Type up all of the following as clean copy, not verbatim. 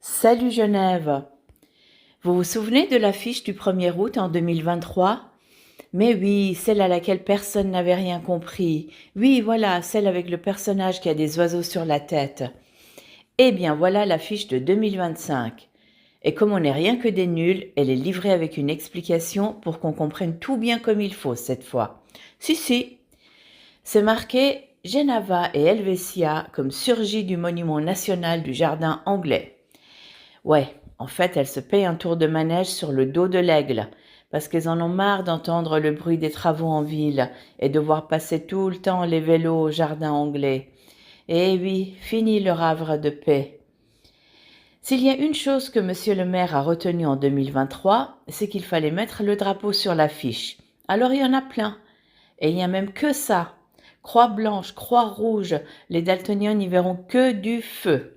Salut Genève! Vous vous souvenez de l'affiche du 1er août en 2023? Mais oui, celle à laquelle personne n'avait rien compris. Oui, voilà, celle avec le personnage qui a des oiseaux sur la tête. Eh bien, voilà l'affiche de 2025. Et comme on n'est rien que des nuls, elle est livrée avec une explication pour qu'on comprenne tout bien comme il faut cette fois. Si, c'est marqué Genava et Helvetia comme surgis du monument national du jardin anglais. Ouais, en fait, elles se payent un tour de manège sur le dos de l'aigle, parce qu'elles en ont marre d'entendre le bruit des travaux en ville et de voir passer tout le temps les vélos au jardin anglais. Eh oui, fini leur havre de paix. S'il y a une chose que monsieur le maire a retenue en 2023, c'est qu'il fallait mettre le drapeau sur l'affiche. Alors il y en a plein. Et il n'y a même que ça. Croix blanche, croix rouge, les daltoniens n'y verront que du feu.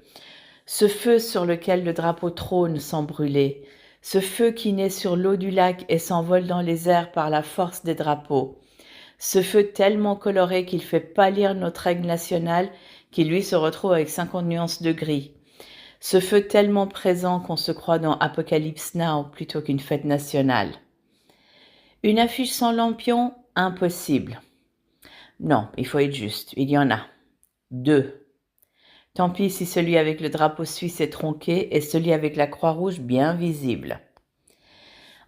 Ce feu sur lequel le drapeau trône sans brûler, ce feu qui naît sur l'eau du lac et s'envole dans les airs par la force des drapeaux, ce feu tellement coloré qu'il fait pâlir notre aigle national qui lui se retrouve avec 50 nuances de gris, ce feu tellement présent qu'on se croit dans Apocalypse Now plutôt qu'une fête nationale. Une affiche sans lampion? Impossible. Non, il faut être juste, il y en a. 2. Tant pis si celui avec le drapeau suisse est tronqué et celui avec la croix rouge bien visible.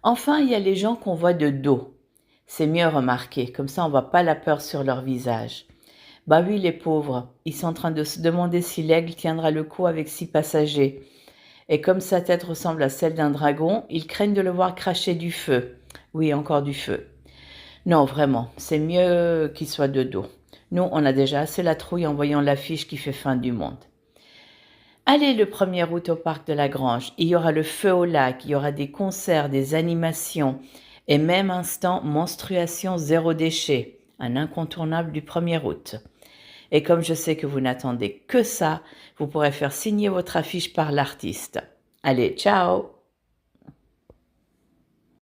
Enfin, il y a les gens qu'on voit de dos. C'est mieux remarqué, comme ça on voit pas la peur sur leur visage. Bah oui, les pauvres, ils sont en train de se demander si l'aigle tiendra le coup avec 6 passagers. Et comme sa tête ressemble à celle d'un dragon, ils craignent de le voir cracher du feu. Oui, encore du feu. Non, vraiment, c'est mieux qu'il soit de dos. Nous, on a déjà assez la trouille en voyant l'affiche qui fait fin du monde. Allez le 1er août au parc de la Grange, il y aura le feu au lac, il y aura des concerts, des animations et même instant menstruation zéro déchet, un incontournable du 1er août. Et comme je sais que vous n'attendez que ça, vous pourrez faire signer votre affiche par l'artiste. Allez, ciao!